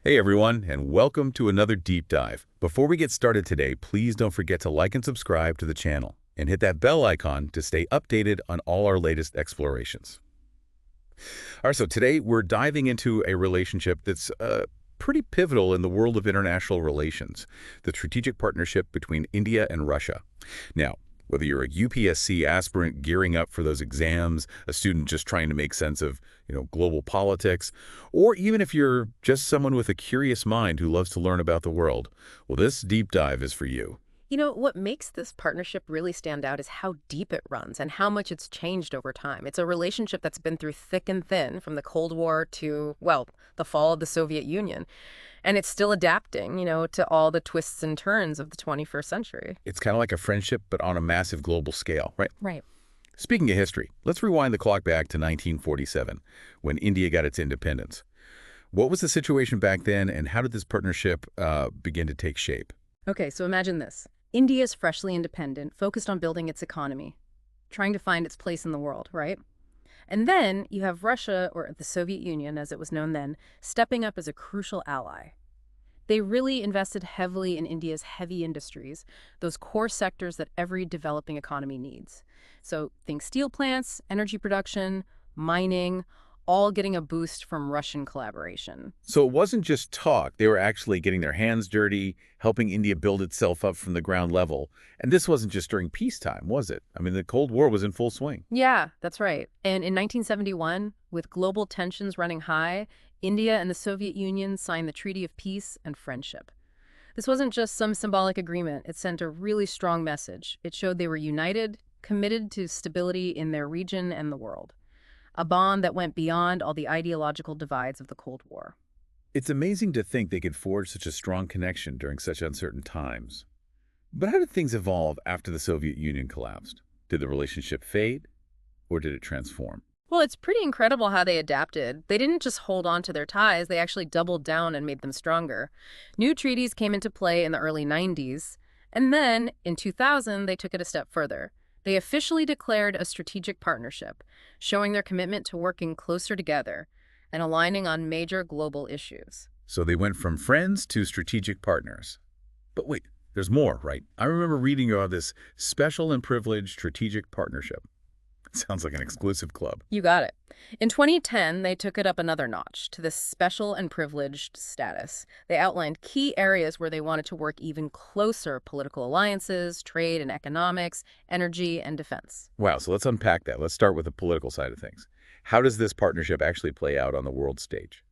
Hey everyone, and welcome to another deep dive. Before we get started today, please don't forget to like and subscribe to the channel and hit that bell icon to stay updated on all our latest explorations. All right, so today we're diving into a relationship that's pretty pivotal in the world of international relations, the strategic partnership between India and Russia. Now, whether you're a UPSC aspirant gearing up for those exams, a student just trying to make sense of, global politics, or even if you're just someone with a curious mind who loves to learn about the world, well, this deep dive is for you. What makes this partnership really stand out is how deep it runs and how much it's changed over time. It's a relationship that's been through thick and thin, from the Cold War to, well, the fall of the Soviet Union. And it's still adapting, to all the twists and turns of the 21st century. It's kind of like a friendship, but on a massive global scale, right? Right. Speaking of history, let's rewind the clock back to 1947, when India got its independence. What was the situation back then, and how did this partnership begin to take shape? Okay, so imagine this. India is freshly independent, focused on building its economy, trying to find its place in the world, right? And then you have Russia, or the Soviet Union as it was known then, stepping up as a crucial ally. They really invested heavily in India's heavy industries, those core sectors that every developing economy needs. So think steel plants, energy production, mining, all getting a boost from Russian collaboration. So it wasn't just talk. They were actually getting their hands dirty, helping India build itself up from the ground level. And this wasn't just during peacetime, was it? I mean, the Cold War was in full swing. Yeah, that's right. And in 1971, with global tensions running high, India and the Soviet Union signed the Treaty of Peace and Friendship. This wasn't just some symbolic agreement. It sent a really strong message. It showed they were united, committed to stability in their region and the world. A bond that went beyond all the ideological divides of the Cold War. It's amazing to think they could forge such a strong connection during such uncertain times. But how did things evolve after the Soviet Union collapsed? Did the relationship fade, or did it transform? Well, it's pretty incredible how they adapted. They didn't just hold on to their ties, they actually doubled down and made them stronger. New treaties came into play in the early 90s, and then, in 2000, they took it a step further. They officially declared a strategic partnership, showing their commitment to working closer together and aligning on major global issues. So they went from friends to strategic partners. But wait, there's more, right? I remember reading about this special and privileged strategic partnership. It sounds like an exclusive club. You got it. In 2010, they took it up another notch to this special and privileged status. They outlined key areas where they wanted to work even closer: political alliances, trade and economics, energy, and defense. Wow, so let's unpack that. Let's start with the political side of things. How does this partnership actually play out on the world stage?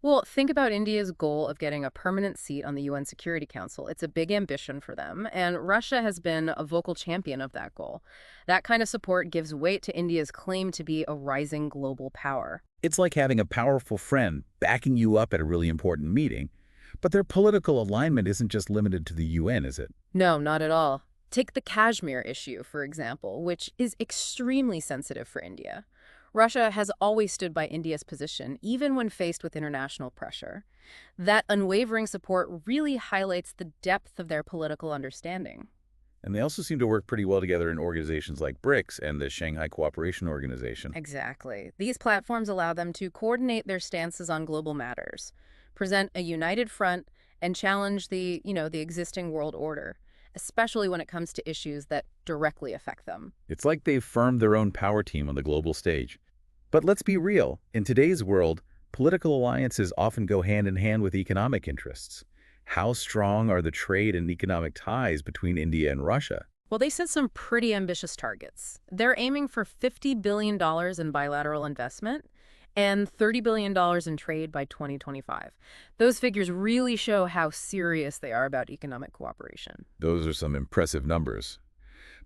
Well, think about India's goal of getting a permanent seat on the UN Security Council. It's a big ambition for them, and Russia has been a vocal champion of that goal. That kind of support gives weight to India's claim to be a rising global power. It's like having a powerful friend backing you up at a really important meeting, but their political alignment isn't just limited to the UN, is it? No, not at all. Take the Kashmir issue, for example, which is extremely sensitive for India. Russia has always stood by India's position, even when faced with international pressure. That unwavering support really highlights the depth of their political understanding. And they also seem to work pretty well together in organizations like BRICS and the Shanghai Cooperation Organization. Exactly. These platforms allow them to coordinate their stances on global matters, present a united front, and challenge the existing world order, especially when it comes to issues that directly affect them. It's like they've formed their own power team on the global stage. But let's be real. In today's world, political alliances often go hand in hand with economic interests. How strong are the trade and economic ties between India and Russia? Well, they set some pretty ambitious targets. They're aiming for $50 billion in bilateral investment and $30 billion in trade by 2025. Those figures really show how serious they are about economic cooperation. Those are some impressive numbers.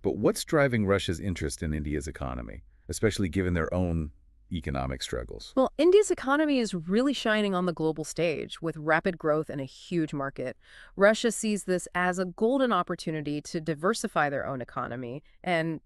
But what's driving Russia's interest in India's economy, especially given their own economic struggles? Well, India's economy is really shining on the global stage with rapid growth and a huge market. Russia sees this as a golden opportunity to diversify their own economy and,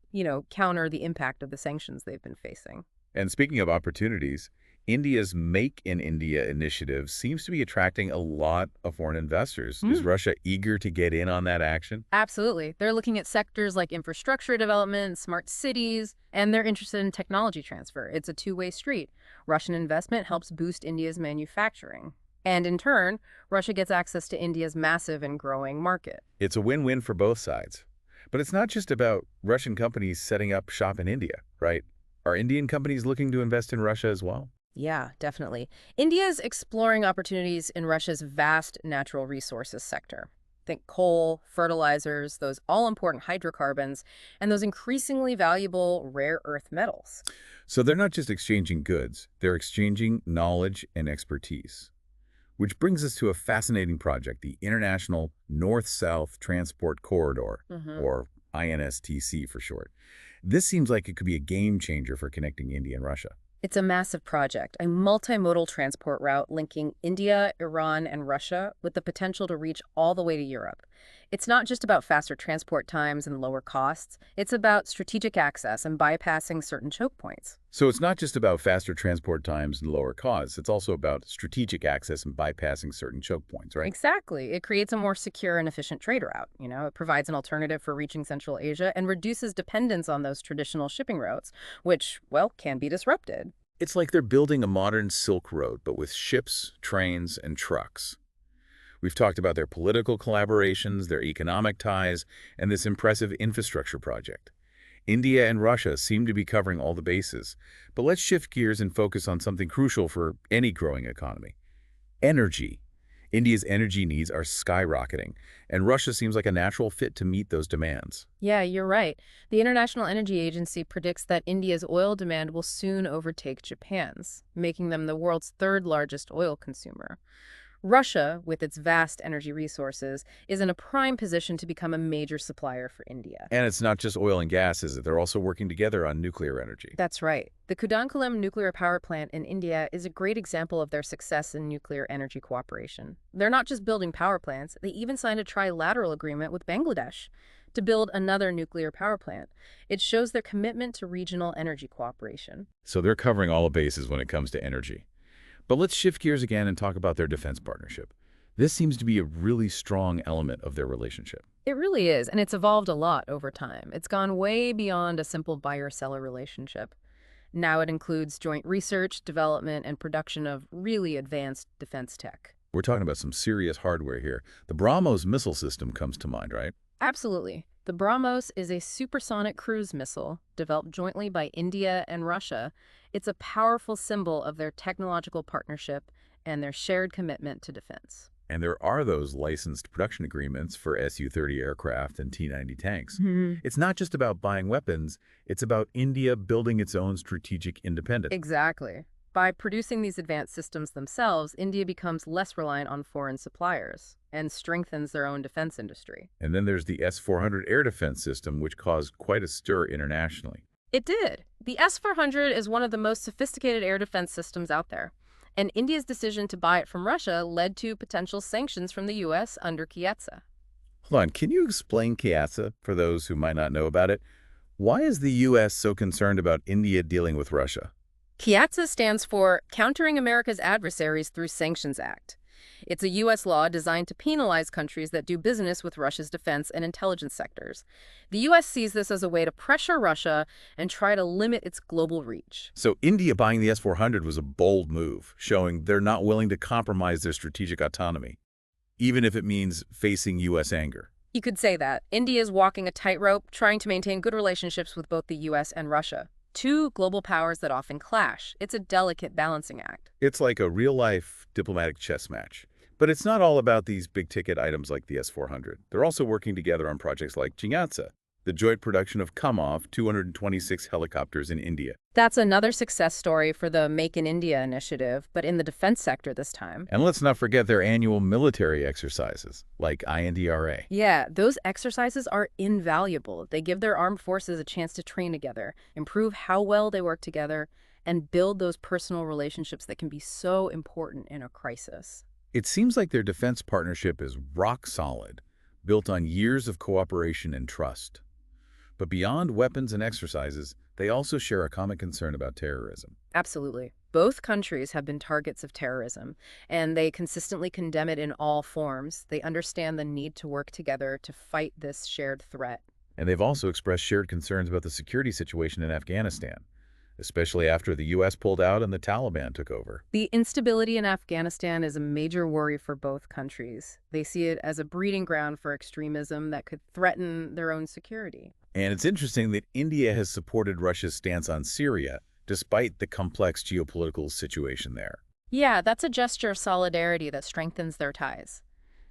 counter the impact of the sanctions they've been facing. And speaking of opportunities, India's Make in India initiative seems to be attracting a lot of foreign investors. Is Russia eager to get in on that action? Absolutely. They're looking at sectors like infrastructure development, smart cities, and they're interested in technology transfer. It's a two-way street. Russian investment helps boost India's manufacturing. And in turn, Russia gets access to India's massive and growing market. It's a win-win for both sides. But it's not just about Russian companies setting up shop in India, right? Are Indian companies looking to invest in Russia as well? Yeah, definitely. India's exploring opportunities in Russia's vast natural resources sector. Think coal, fertilizers, those all-important hydrocarbons, and those increasingly valuable rare earth metals. So they're not just exchanging goods, they're exchanging knowledge and expertise. Which brings us to a fascinating project, the International North-South Transport Corridor, Hmm. or INSTC for short. This seems like it could be a game changer for connecting India and Russia. It's a massive project, a multimodal transport route linking India, Iran, and Russia with the potential to reach all the way to Europe. It's not just about faster transport times and lower costs. It's about strategic access and bypassing certain choke points. So it's not just about faster transport times and lower costs, it's also about strategic access and bypassing certain choke points, right? Exactly. It creates a more secure and efficient trade route. It provides an alternative for reaching Central Asia and reduces dependence on those traditional shipping routes, which, well, can be disrupted. It's like they're building a modern Silk Road, but with ships, trains, and trucks. We've talked about their political collaborations, their economic ties, and this impressive infrastructure project. India and Russia seem to be covering all the bases, but let's shift gears and focus on something crucial for any growing economy: energy. India's energy needs are skyrocketing, and Russia seems like a natural fit to meet those demands. Yeah, you're right. The International Energy Agency predicts that India's oil demand will soon overtake Japan's, making them the world's third largest oil consumer. Russia, with its vast energy resources, is in a prime position to become a major supplier for India. And it's not just oil and gas, is it? They're also working together on nuclear energy. That's right. The Kudankulam nuclear power plant in India is a great example of their success in nuclear energy cooperation. They're not just building power plants, they even signed a trilateral agreement with Bangladesh to build another nuclear power plant. It shows their commitment to regional energy cooperation. So they're covering all the bases when it comes to energy. But let's shift gears again and talk about their defense partnership. This seems to be a really strong element of their relationship. It really is, and it's evolved a lot over time. It's gone way beyond a simple buyer-seller relationship. Now it includes joint research, development, and production of really advanced defense tech. We're talking about some serious hardware here. The BrahMos missile system comes to mind, right? Absolutely. The BrahMos is a supersonic cruise missile developed jointly by India and Russia. It's a powerful symbol of their technological partnership and their shared commitment to defense. And there are those licensed production agreements for Su-30 aircraft and T-90 tanks. It's not just about buying weapons, it's about India building its own strategic independence. Exactly. By producing these advanced systems themselves, India becomes less reliant on foreign suppliers and strengthens their own defense industry. And then there's the S-400 air defense system, which caused quite a stir internationally. It did. The S-400 is one of the most sophisticated air defense systems out there, and India's decision to buy it from Russia led to potential sanctions from the U.S. under Kiatsa. Hold on, can you explain Kiatsa for those who might not know about it? Why is the U.S. so concerned about India dealing with Russia? Kiatsa stands for Countering America's Adversaries Through Sanctions Act. It's a U.S. law designed to penalize countries that do business with Russia's defense and intelligence sectors. The U.S. sees this as a way to pressure Russia and try to limit its global reach. So India buying the S-400 was a bold move, showing they're not willing to compromise their strategic autonomy, even if it means facing U.S. anger. You could say that. India is walking a tightrope, trying to maintain good relationships with both the U.S. and Russia, two global powers that often clash. It's a delicate balancing act. It's like a real-life diplomatic chess match. But it's not all about these big-ticket items like the S-400. They're also working together on projects like Chingatsa, the joint production of Kamov 226 helicopters in India. That's another success story for the Make in India initiative, but in the defense sector this time. And let's not forget their annual military exercises, like INDRA. Yeah, those exercises are invaluable. They give their armed forces a chance to train together, improve how well they work together, and build those personal relationships that can be so important in a crisis. It seems like their defense partnership is rock solid, built on years of cooperation and trust. But beyond weapons and exercises, they also share a common concern about terrorism. Absolutely. Both countries have been targets of terrorism, and they consistently condemn it in all forms. They understand the need to work together to fight this shared threat. And they've also expressed shared concerns about the security situation in Afghanistan. especially after the U.S. pulled out and the Taliban took over. The instability in Afghanistan is a major worry for both countries. They see it as a breeding ground for extremism that could threaten their own security. And it's interesting that India has supported Russia's stance on Syria, despite the complex geopolitical situation there. Yeah, that's a gesture of solidarity that strengthens their ties.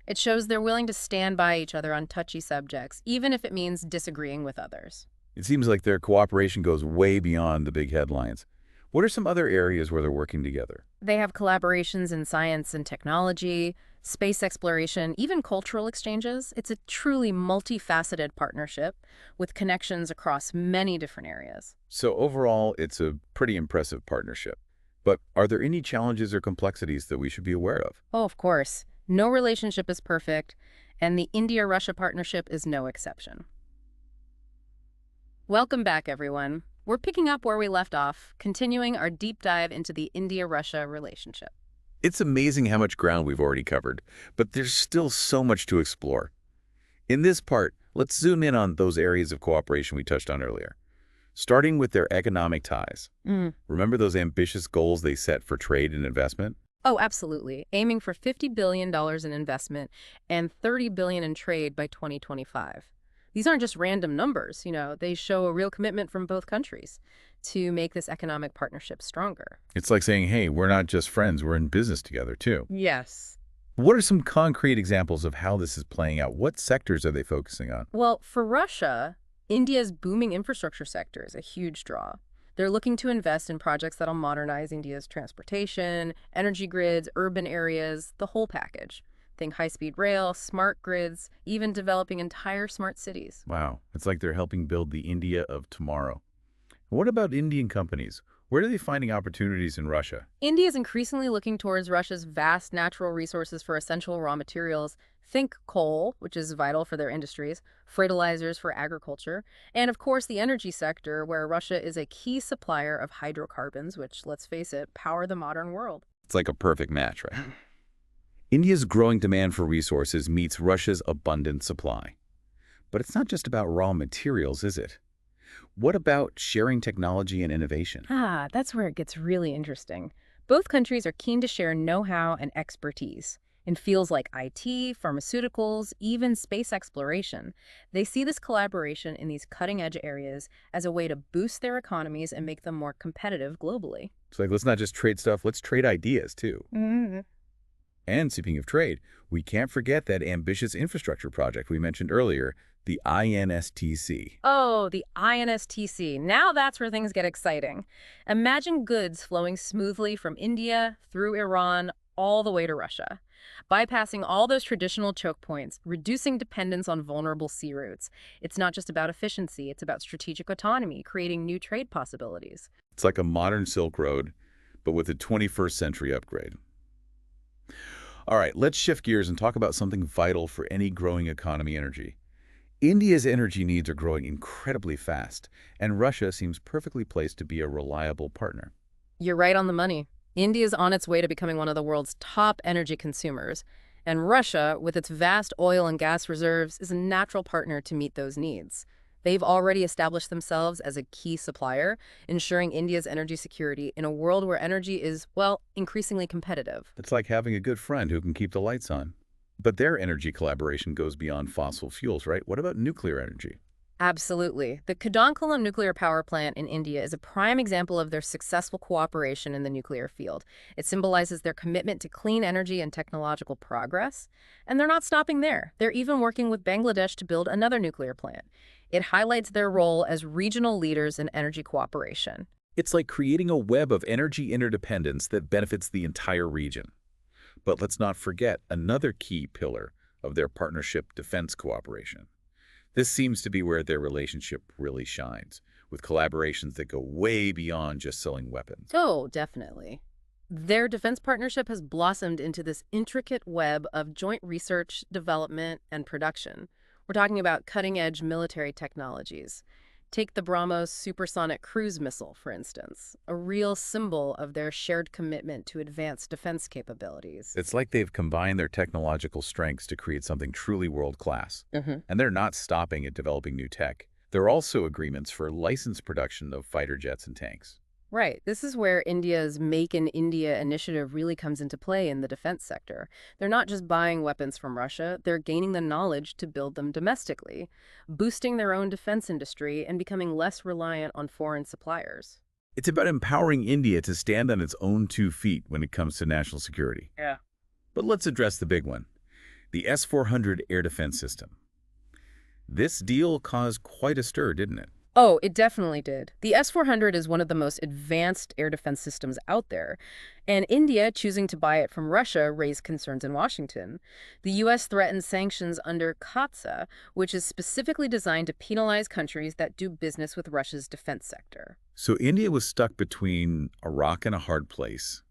It shows they're willing to stand by each other on touchy subjects, even if it means disagreeing with others. It seems like their cooperation goes way beyond the big headlines. What are some other areas where they're working together? They have collaborations in science and technology, space exploration, even cultural exchanges. It's a truly multifaceted partnership with connections across many different areas. So overall, it's a pretty impressive partnership. But are there any challenges or complexities that we should be aware of? Oh, of course. No relationship is perfect, and the India-Russia partnership is no exception. Welcome back, everyone. We're picking up where we left off, continuing our deep dive into the India-Russia relationship. It's amazing how much ground we've already covered, but there's still so much to explore. In this part, let's zoom in on those areas of cooperation we touched on earlier. Starting with their economic ties. Remember those ambitious goals they set for trade and investment? Oh, absolutely. Aiming for $50 billion in investment and $30 billion in trade by 2025. These aren't just random numbers, they show a real commitment from both countries to make this economic partnership stronger. It's like saying, hey, we're not just friends, we're in business together too. Yes. What are some concrete examples of how this is playing out? What sectors are they focusing on? Well, for Russia, India's booming infrastructure sector is a huge draw. They're looking to invest in projects that'll modernize India's transportation, energy grids, urban areas, the whole package. Think high-speed rail, smart grids, even developing entire smart cities. Wow, it's like they're helping build the India of tomorrow. What about Indian companies? Where are they finding opportunities in Russia? India is increasingly looking towards Russia's vast natural resources for essential raw materials. Think coal, which is vital for their industries, fertilizers for agriculture, and of course the energy sector, where Russia is a key supplier of hydrocarbons, which, let's face it, power the modern world. It's like a perfect match, right? India's growing demand for resources meets Russia's abundant supply. But it's not just about raw materials, is it? What about sharing technology and innovation? That's where it gets really interesting. Both countries are keen to share know-how and expertise in fields like IT, pharmaceuticals, even space exploration. They see this collaboration in these cutting-edge areas as a way to boost their economies and make them more competitive globally. It's like, let's not just trade stuff, let's trade ideas too. And speaking of trade, we can't forget that ambitious infrastructure project we mentioned earlier, the INSTC. Oh, the INSTC. Now that's where things get exciting. Imagine goods flowing smoothly from India through Iran all the way to Russia, bypassing all those traditional choke points, reducing dependence on vulnerable sea routes. It's not just about efficiency, it's about strategic autonomy, creating new trade possibilities. It's like a modern Silk Road, but with a 21st century upgrade. All right, let's shift gears and talk about something vital for any growing economy: energy. India's energy needs are growing incredibly fast, and Russia seems perfectly placed to be a reliable partner. You're right on the money. India is on its way to becoming one of the world's top energy consumers, and Russia, with its vast oil and gas reserves, is a natural partner to meet those needs. They've already established themselves as a key supplier, ensuring India's energy security in a world where energy is, well, increasingly competitive. It's like having a good friend who can keep the lights on. But their energy collaboration goes beyond fossil fuels, right? What about nuclear energy? Absolutely. The Kudankulam nuclear power plant in India is a prime example of their successful cooperation in the nuclear field. It symbolizes their commitment to clean energy and technological progress. And they're not stopping there. They're even working with Bangladesh to build another nuclear plant. It highlights their role as regional leaders in energy cooperation. It's like creating a web of energy interdependence that benefits the entire region. But let's not forget another key pillar of their partnership: defense cooperation. This seems to be where their relationship really shines, with collaborations that go way beyond just selling weapons. Oh, definitely. Their defense partnership has blossomed into this intricate web of joint research, development, and production. We're talking about cutting-edge military technologies. Take the BrahMos supersonic cruise missile, for instance, a real symbol of their shared commitment to advanced defense capabilities. It's like they've combined their technological strengths to create something truly world-class. And they're not stopping at developing new tech. There are also agreements for licensed production of fighter jets and tanks. Right. This is where India's Make in India initiative really comes into play in the defense sector. They're not just buying weapons from Russia, they're gaining the knowledge to build them domestically, boosting their own defense industry and becoming less reliant on foreign suppliers. It's about empowering India to stand on its own 2 feet when it comes to national security. Yeah. But let's address the big one, the S-400 air defense system. This deal caused quite a stir, didn't it? Oh, it definitely did. The S-400 is one of the most advanced air defense systems out there, and India choosing to buy it from Russia raised concerns in Washington. The U.S. threatened sanctions under COTSA, which is specifically designed to penalize countries that do business with Russia's defense sector. So India was stuck between a rock and a hard place,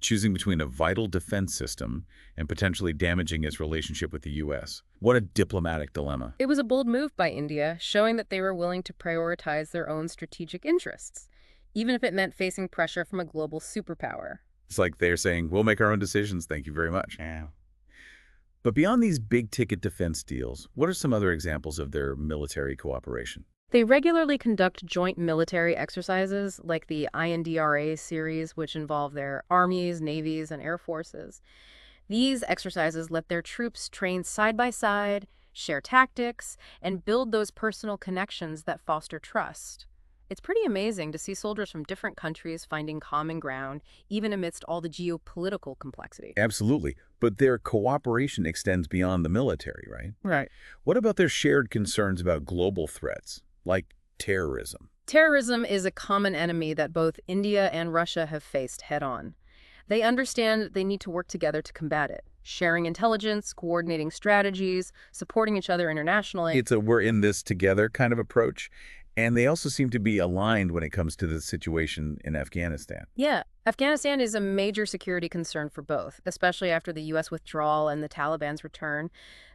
choosing between a vital defense system and potentially damaging its relationship with the U.S. What a diplomatic dilemma. It was a bold move by India, showing that they were willing to prioritize their own strategic interests, even if it meant facing pressure from a global superpower. It's like they're saying, we'll make our own decisions, thank you very much. Yeah. But beyond these big-ticket defense deals, what are some other examples of their military cooperation? They regularly conduct joint military exercises like the INDRA series, which involve their armies, navies, and air forces. These exercises let their troops train side by side, share tactics, and build those personal connections that foster trust. It's pretty amazing to see soldiers from different countries finding common ground, even amidst all the geopolitical complexity. Absolutely. But their cooperation extends beyond the military, right? Right. What about their shared concerns about global threats, like terrorism? Terrorism is a common enemy that both India and Russia have faced head-on. They understand they need to work together to combat it, sharing intelligence, coordinating strategies, supporting each other internationally. It's a we're in this together kind of approach. And they also seem to be aligned when it comes to the situation in Afghanistan. Yeah, Afghanistan is a major security concern for both, especially after the U.S. withdrawal and the Taliban's return.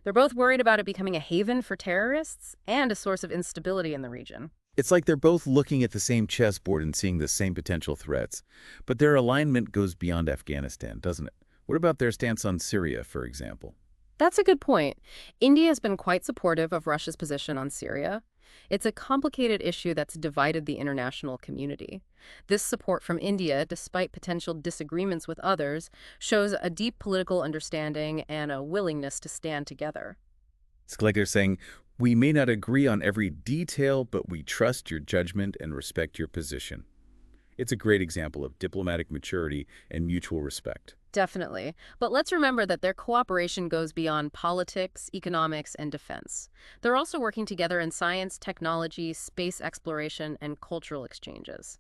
They're both worried about it becoming a haven for terrorists and a source of instability in the region. It's like they're both looking at the same chessboard and seeing the same potential threats. But their alignment goes beyond Afghanistan, doesn't it? What about their stance on Syria, for example? That's a good point. India has been quite supportive of Russia's position on Syria. It's a complicated issue that's divided the international community. This support from India, despite potential disagreements with others, shows a deep political understanding and a willingness to stand together. It's like they're saying, we may not agree on every detail, but we trust your judgment and respect your position. It's a great example of diplomatic maturity and mutual respect. Definitely. But let's remember that their cooperation goes beyond politics, economics, and defense. They're also working together in science, technology, space exploration, and cultural exchanges.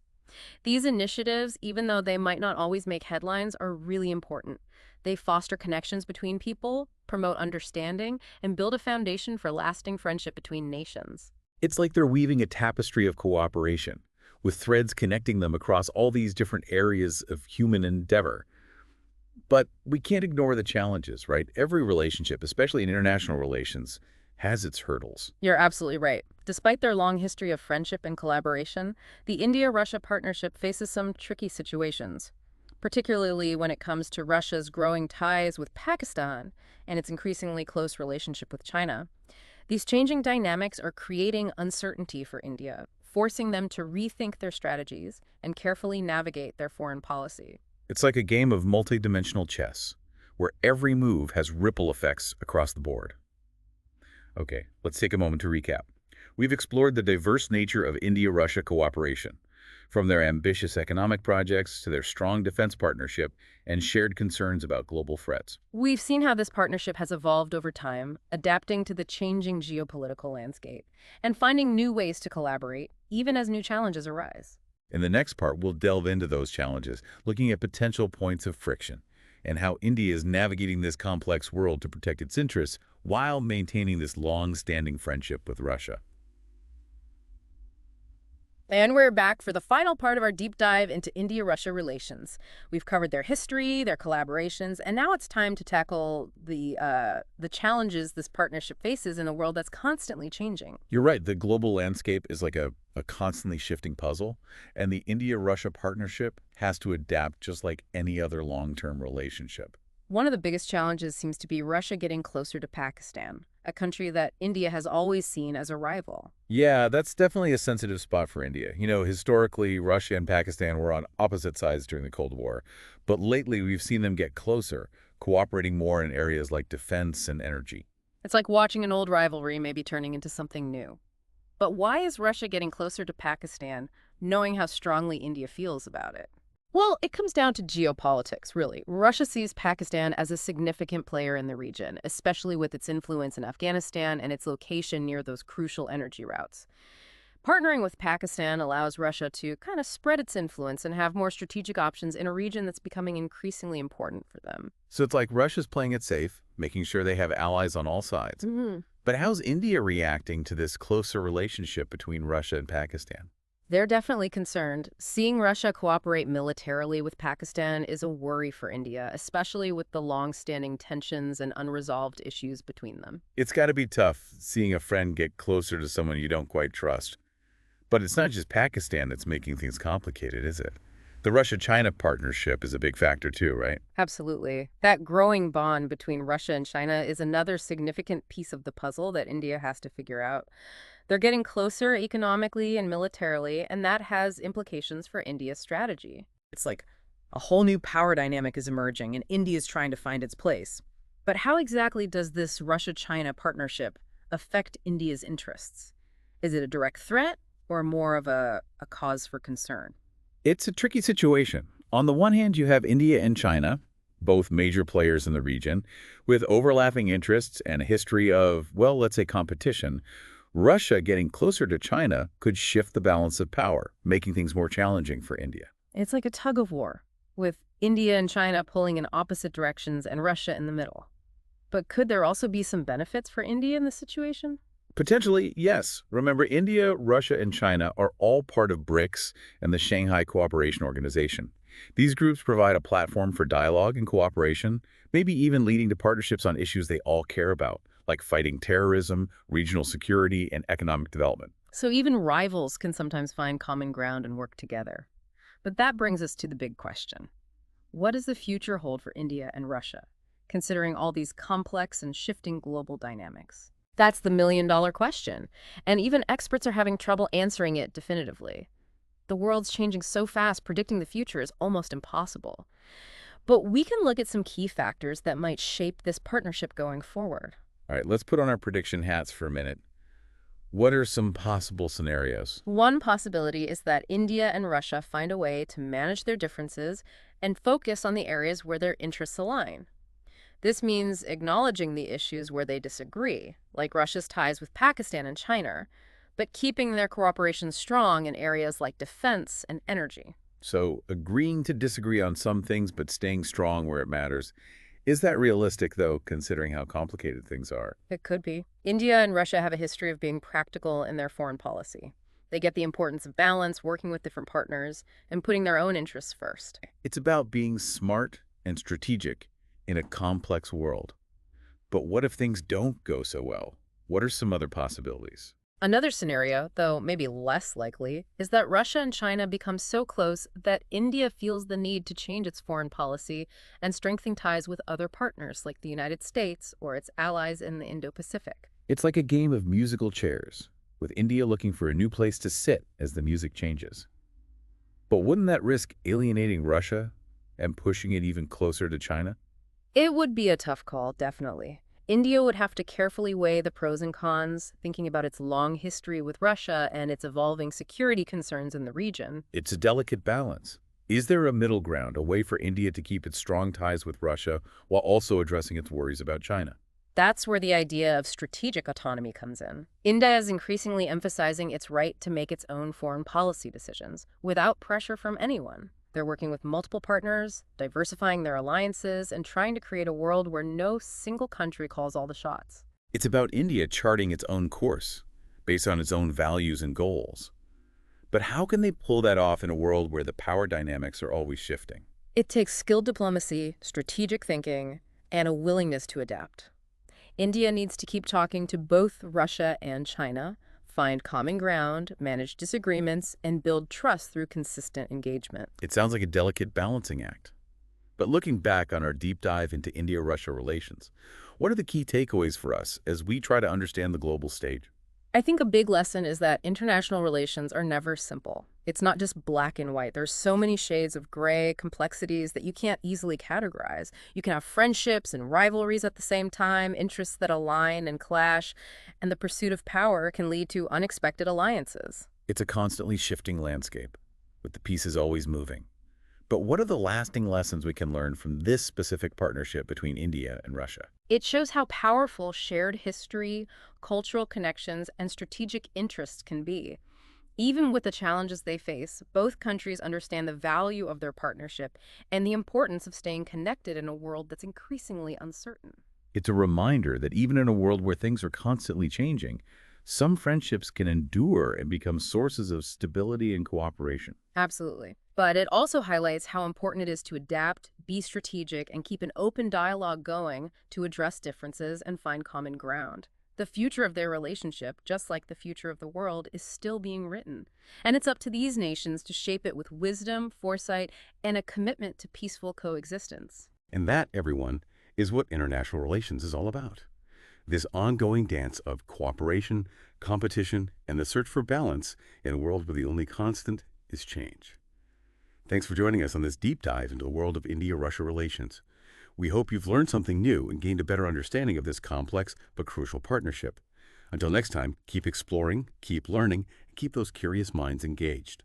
These initiatives, even though they might not always make headlines, are really important. They foster connections between people, promote understanding, and build a foundation for lasting friendship between nations. It's like they're weaving a tapestry of cooperation, with threads connecting them across all these different areas of human endeavor. But we can't ignore the challenges, right? Every relationship, especially in international relations, has its hurdles. You're absolutely right. Despite their long history of friendship and collaboration, the India-Russia partnership faces some tricky situations, particularly when it comes to Russia's growing ties with Pakistan and its increasingly close relationship with China. These changing dynamics are creating uncertainty for India, forcing them to rethink their strategies and carefully navigate their foreign policy. It's like a game of multidimensional chess, where every move has ripple effects across the board. Okay, let's take a moment to recap. We've explored the diverse nature of India-Russia cooperation, from their ambitious economic projects to their strong defense partnership and shared concerns about global threats. We've seen how this partnership has evolved over time, adapting to the changing geopolitical landscape and finding new ways to collaborate, even as new challenges arise. In the next part, we'll delve into those challenges, looking at potential points of friction and how India is navigating this complex world to protect its interests while maintaining this long-standing friendship with Russia. And we're back for the final part of our deep dive into India-Russia relations. We've covered their history, their collaborations, and now it's time to tackle the challenges this partnership faces in a world that's constantly changing. You're right. The global landscape is like a constantly shifting puzzle, and the India-Russia partnership has to adapt just like any other long-term relationship. One of the biggest challenges seems to be Russia getting closer to Pakistan. a country that India has always seen as a rival. Yeah, that's definitely a sensitive spot for India. Historically, Russia and Pakistan were on opposite sides during the Cold War, but lately we've seen them get closer, cooperating more in areas like defense and energy. It's like watching an old rivalry maybe turning into something new. But why is Russia getting closer to Pakistan, knowing how strongly India feels about it? Well, it comes down to geopolitics, really. Russia sees Pakistan as a significant player in the region, especially with its influence in Afghanistan and its location near those crucial energy routes. Partnering with Pakistan allows Russia to kind of spread its influence and have more strategic options in a region that's becoming increasingly important for them. So it's like Russia's playing it safe, making sure they have allies on all sides. But how's India reacting to this closer relationship between Russia and Pakistan? They're definitely concerned. Seeing Russia cooperate militarily with Pakistan is a worry for India, especially with the long-standing tensions and unresolved issues between them. It's got to be tough seeing a friend get closer to someone you don't quite trust. But it's not just Pakistan that's making things complicated, is it? The Russia-China partnership is a big factor too, right? Absolutely. That growing bond between Russia and China is another significant piece of the puzzle that India has to figure out. They're getting closer economically and militarily, and that has implications for India's strategy. It's like a whole new power dynamic is emerging, and India is trying to find its place. But how exactly does this Russia-China partnership affect India's interests? Is it a direct threat or more of a cause for concern? It's a tricky situation. On the one hand, you have India and China, both major players in the region, with overlapping interests and a history of, well, let's say competition. Russia getting closer to China could shift the balance of power, making things more challenging for India. It's like a tug of war, with India and China pulling in opposite directions and Russia in the middle. But could there also be some benefits for India in this situation? Potentially, yes. Remember, India, Russia, and China are all part of BRICS and the Shanghai Cooperation Organization. These groups provide a platform for dialogue and cooperation, maybe even leading to partnerships on issues they all care about, like fighting terrorism, regional security, and economic development. So even rivals can sometimes find common ground and work together. But that brings us to the big question. What does the future hold for India and Russia, considering all these complex and shifting global dynamics? That's the million-dollar question, and even experts are having trouble answering it definitively. The world's changing so fast, predicting the future is almost impossible. But we can look at some key factors that might shape this partnership going forward. All right, let's put on our prediction hats for a minute. What are some possible scenarios? One possibility is that India and Russia find a way to manage their differences and focus on the areas where their interests align. This means acknowledging the issues where they disagree, like Russia's ties with Pakistan and China, but keeping their cooperation strong in areas like defense and energy. So, agreeing to disagree on some things but staying strong where it matters. Is that realistic, though, considering how complicated things are? It could be. India and Russia have a history of being practical in their foreign policy. They get the importance of balance, working with different partners, and putting their own interests first. It's about being smart and strategic in a complex world. But what if things don't go so well? What are some other possibilities? Another scenario, though maybe less likely, is that Russia and China become so close that India feels the need to change its foreign policy and strengthen ties with other partners like the United States or its allies in the Indo-Pacific. It's like a game of musical chairs, with India looking for a new place to sit as the music changes. But wouldn't that risk alienating Russia and pushing it even closer to China? It would be a tough call, definitely. India would have to carefully weigh the pros and cons, thinking about its long history with Russia and its evolving security concerns in the region. It's a delicate balance. Is there a middle ground, a way for India to keep its strong ties with Russia while also addressing its worries about China? That's where the idea of strategic autonomy comes in. India is increasingly emphasizing its right to make its own foreign policy decisions without pressure from anyone. They're working with multiple partners, diversifying their alliances, and trying to create a world where no single country calls all the shots. It's about India charting its own course, based on its own values and goals. But how can they pull that off in a world where the power dynamics are always shifting? It takes skilled diplomacy, strategic thinking, and a willingness to adapt. India needs to keep talking to both Russia and China, find common ground, manage disagreements, and build trust through consistent engagement. It sounds like a delicate balancing act. But looking back on our deep dive into India-Russia relations, what are the key takeaways for us as we try to understand the global stage? I think a big lesson is that international relations are never simple. It's not just black and white. There's so many shades of gray, complexities that you can't easily categorize. You can have friendships and rivalries at the same time, interests that align and clash, and the pursuit of power can lead to unexpected alliances. It's a constantly shifting landscape, with the pieces always moving. But what are the lasting lessons we can learn from this specific partnership between India and Russia? It shows how powerful shared history, cultural connections, and strategic interests can be. Even with the challenges they face, both countries understand the value of their partnership and the importance of staying connected in a world that's increasingly uncertain. It's a reminder that even in a world where things are constantly changing, some friendships can endure and become sources of stability and cooperation. Absolutely. But it also highlights how important it is to adapt, be strategic, and keep an open dialogue going to address differences and find common ground. The future of their relationship, just like the future of the world, is still being written. And it's up to these nations to shape it with wisdom, foresight, and a commitment to peaceful coexistence. And that, everyone, is what international relations is all about. This ongoing dance of cooperation, competition, and the search for balance in a world where the only constant is change. Thanks for joining us on this deep dive into the world of India-Russia relations. We hope you've learned something new and gained a better understanding of this complex but crucial partnership. Until next time, keep exploring, keep learning, and keep those curious minds engaged.